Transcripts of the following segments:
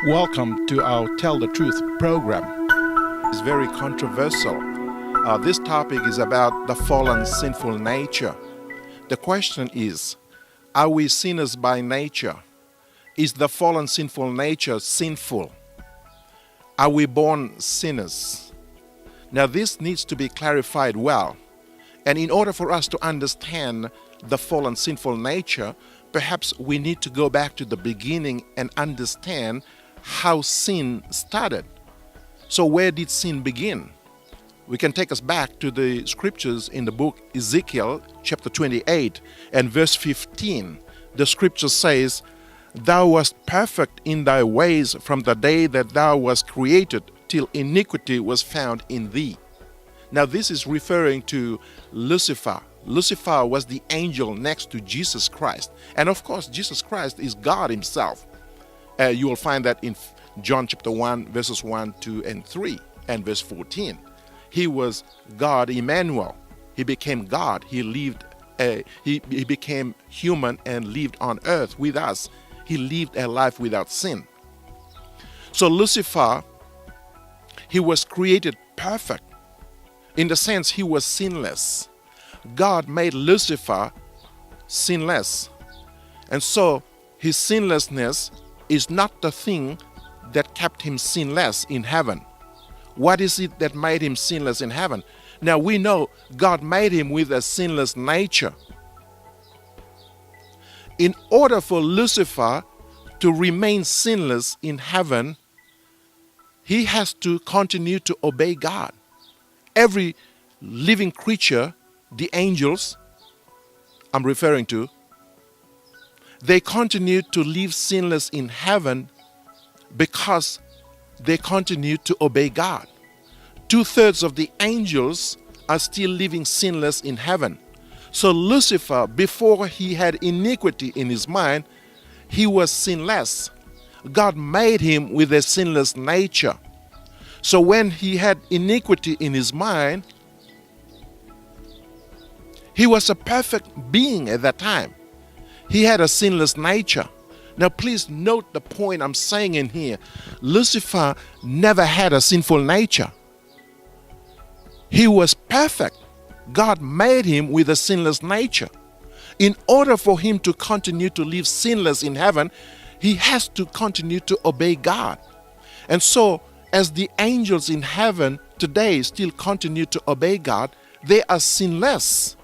Welcome to our Tell the Truth program. It's very controversial. This topic is about the fallen sinful nature. The question is, are we sinners by nature? Is the fallen sinful nature sinful? Are we born sinners? Now this needs to be clarified well. And in order for us to understand the fallen sinful nature, perhaps we need to go back to the beginning and understand how sin started. So where did sin begin? We can take us back to the scriptures in the book Ezekiel chapter 28 and verse 15. The scripture says, "Thou wast perfect in thy ways from the day that thou wast created, till iniquity was found in thee." Now this is referring to Lucifer. Lucifer was the angel next to Jesus Christ. And of course, Jesus Christ is God himself. You will find that in John chapter 1, verses 1, 2, and 3, and verse 14. He was God Emmanuel. He became God. He became human and lived on earth with us. He lived a life without sin. So Lucifer, he was created perfect. In the sense he was sinless. God made Lucifer sinless. And so his sinlessness is not the thing that kept him sinless in heaven. What is it that made him sinless in heaven? Now we know God made him with a sinless nature. In order for Lucifer to remain sinless in heaven, he has to continue to obey God. Every living creature, the angels I'm referring to, they continue to live sinless in heaven because they continue to obey God. 2/3 of the angels are still living sinless in heaven. So Lucifer, before he had iniquity in his mind, he was sinless. God made him with a sinless nature. So when he had iniquity in his mind, he was a perfect being at that time. He had a sinless nature. Now please note the point I'm saying in here. Lucifer never had a sinful nature. He was perfect. God made him with a sinless nature. In order for him to continue to live sinless in heaven, he has to continue to obey God. And so, as the angels in heaven today still continue to obey God, they are sinless.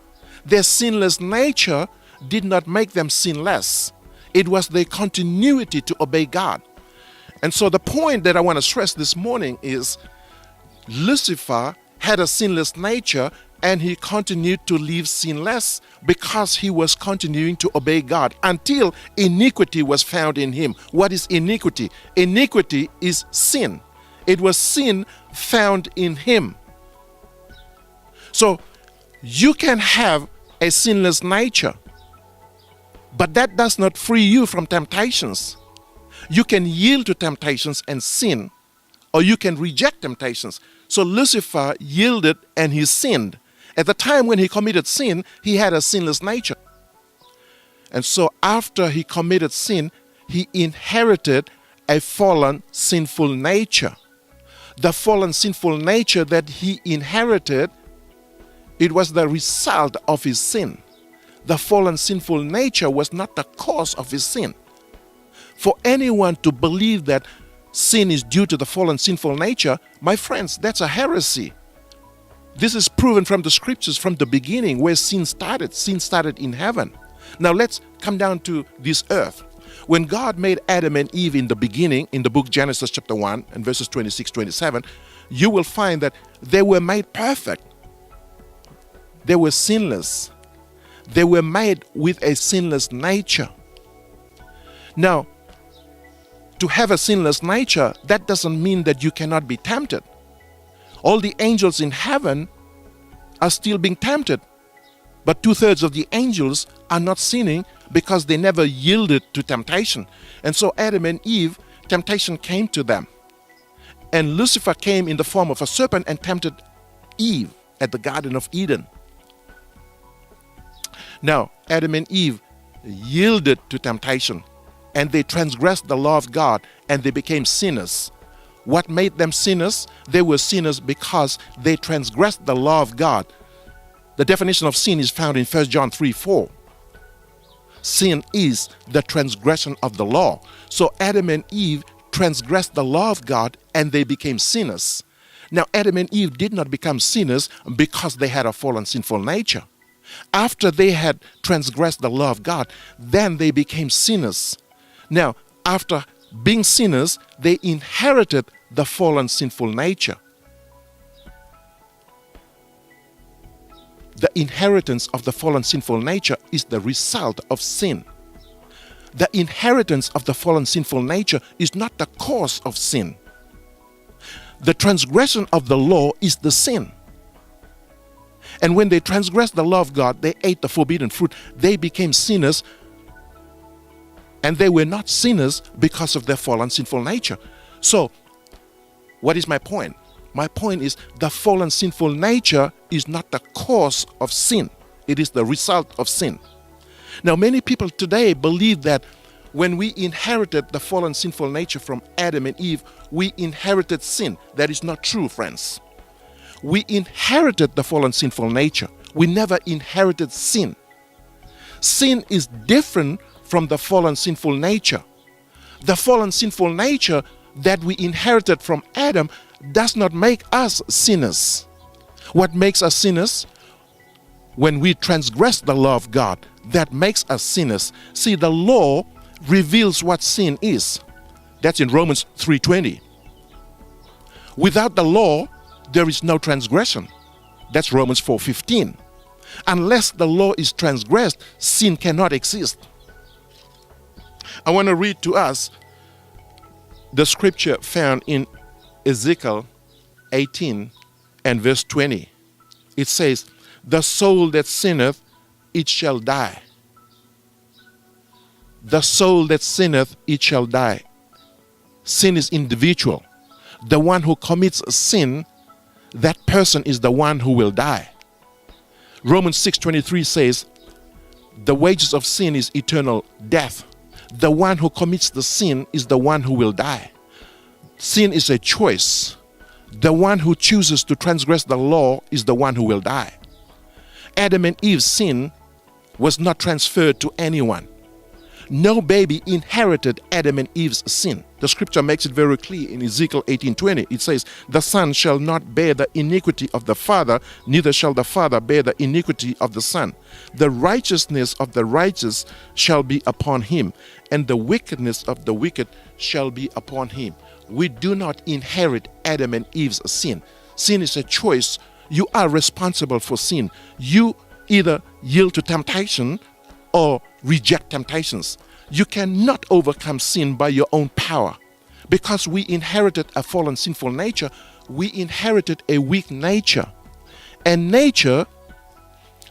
Their sinless nature did not make them sinless. It was their continuity to obey God. And so the point that I want to stress this morning is Lucifer had a sinless nature and he continued to live sinless because he was continuing to obey God until iniquity was found in him. What is iniquity? Iniquity is sin. It was sin found in him. So you can have a sinless nature, but that does not free you from temptations. You can yield to temptations and sin, or you can reject temptations. So Lucifer yielded and he sinned. At the time when he committed sin, he had a sinless nature. And so after he committed sin, he inherited a fallen sinful nature. The fallen sinful nature that he inherited, it was the result of his sin. The fallen sinful nature was not the cause of his sin. For anyone to believe that sin is due to the fallen sinful nature, my friends, that's a heresy. This is proven from the scriptures from the beginning where sin started. Sin started in heaven. Now let's come down to this earth. When God made Adam and Eve in the beginning, in the book Genesis chapter 1 and verses 26-27, you will find that they were made perfect. They were sinless. They were made with a sinless nature. Now, to have a sinless nature, that doesn't mean that you cannot be tempted. All the angels in heaven are still being tempted. But 2/3 of the angels are not sinning because they never yielded to temptation. And so Adam and Eve, temptation came to them. And Lucifer came in the form of a serpent and tempted Eve at the Garden of Eden. Now, Adam and Eve yielded to temptation. and they transgressed the law of God and they became sinners. What made them sinners? They were sinners because they transgressed the law of God. The definition of sin is found in 1 John 3:4. Sin is the transgression of the law. So Adam and Eve transgressed the law of God and they became sinners. Now, Adam and Eve did not become sinners because they had a fallen sinful nature. After they had transgressed the law of God, then they became sinners. Now, after being sinners, they inherited the fallen sinful nature. The inheritance of the fallen sinful nature is the result of sin. The inheritance of the fallen sinful nature is not the cause of sin. The transgression of the law is the sin. And when they transgressed the law of God, they ate the forbidden fruit, they became sinners. And they were not sinners because of their fallen sinful nature. So, what is my point? My point is the fallen sinful nature is not the cause of sin. It is the result of sin. Now, many people today believe that when we inherited the fallen sinful nature from Adam and Eve, we inherited sin. That is not true, friends. We inherited the fallen sinful nature. We never inherited sin. Sin is different from the fallen sinful nature. The fallen sinful nature that we inherited from Adam does not make us sinners. What makes us sinners? When we transgress the law of God, that makes us sinners. See, the law reveals what sin is. That's in Romans 3:20. Without the law, there is no transgression. That's Romans 4:15. Unless the law is transgressed, sin cannot exist. I want to read to us the scripture found in Ezekiel 18 and verse 20. It says, "The soul that sinneth, it shall die. The soul that sinneth, it shall die." Sin is individual. The one who commits a sin, that person is the one who will die. Romans 6:23 says, "The wages of sin is eternal death." The one who commits the sin is the one who will die. Sin is a choice. The one who chooses to transgress the law is the one who will die. Adam and Eve's sin was not transferred to anyone. No baby inherited Adam and Eve's sin. The scripture makes it very clear in Ezekiel 18:20. It says, "The son shall not bear the iniquity of the father, neither shall the father bear the iniquity of the son. The righteousness of the righteous shall be upon him, and the wickedness of the wicked shall be upon him." We do not inherit Adam and Eve's sin. Sin is a choice. You are responsible for sin. You either yield to temptation or reject temptations. You cannot overcome sin by your own power. Because we inherited a fallen sinful nature, we inherited a weak nature. A nature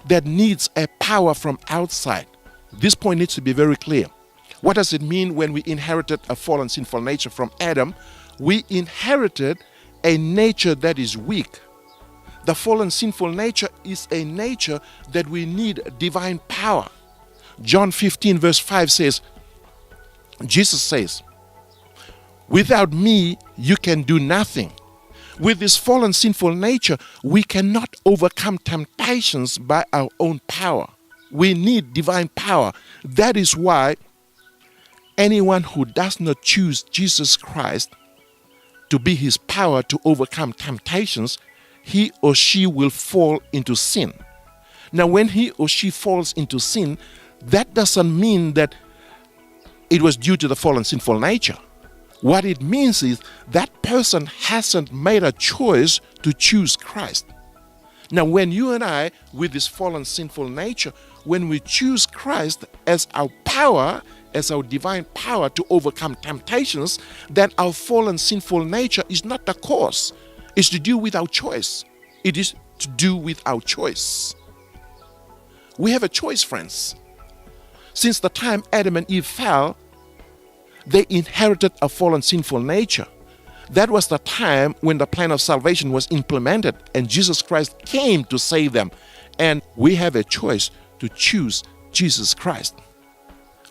that needs a power from outside. This point needs to be very clear. What does it mean when we inherited a fallen sinful nature from Adam? We inherited a nature that is weak. The fallen sinful nature is a nature that we need divine power. John 15 verse 5 says, Jesus says, "Without me, you can do nothing." With this fallen sinful nature, we cannot overcome temptations by our own power. We need divine power. That is why anyone who does not choose Jesus Christ to be his power to overcome temptations, he or she will fall into sin. Now, when he or she falls into sin, that doesn't mean that it was due to the fallen sinful nature. What it means is that person hasn't made a choice to choose Christ. Now, when you and I, with this fallen sinful nature, when we choose Christ as our power, as our divine power to overcome temptations, then our fallen sinful nature is not the cause. It's to do with our choice. It is to do with our choice. We have a choice, friends. Since the time Adam and Eve fell, they inherited a fallen sinful nature. That was the time when the plan of salvation was implemented and Jesus Christ came to save them. And we have a choice to choose Jesus Christ.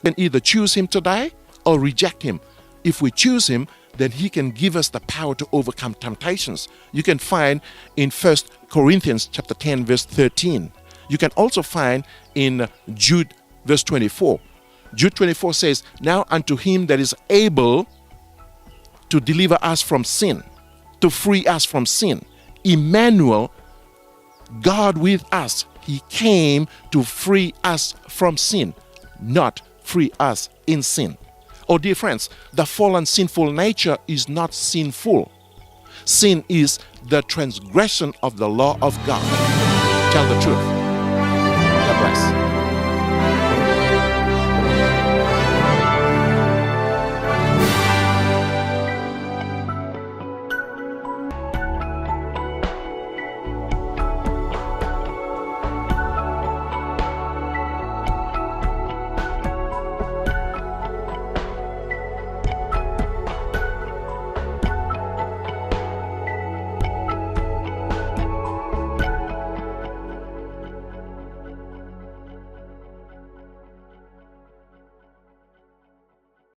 We can either choose him today or reject him. If we choose him, then he can give us the power to overcome temptations. You can find in 1 Corinthians chapter 10, verse 13. You can also find in Jude, verse 24. Jude 24 says, now unto him that is able to deliver us from sin, to free us from sin, Emmanuel, God with us. He came to free us from sin, not free us in sin. Oh, dear friends, the fallen sinful nature is not sinful. Sin is the transgression of the law of God. Tell the truth.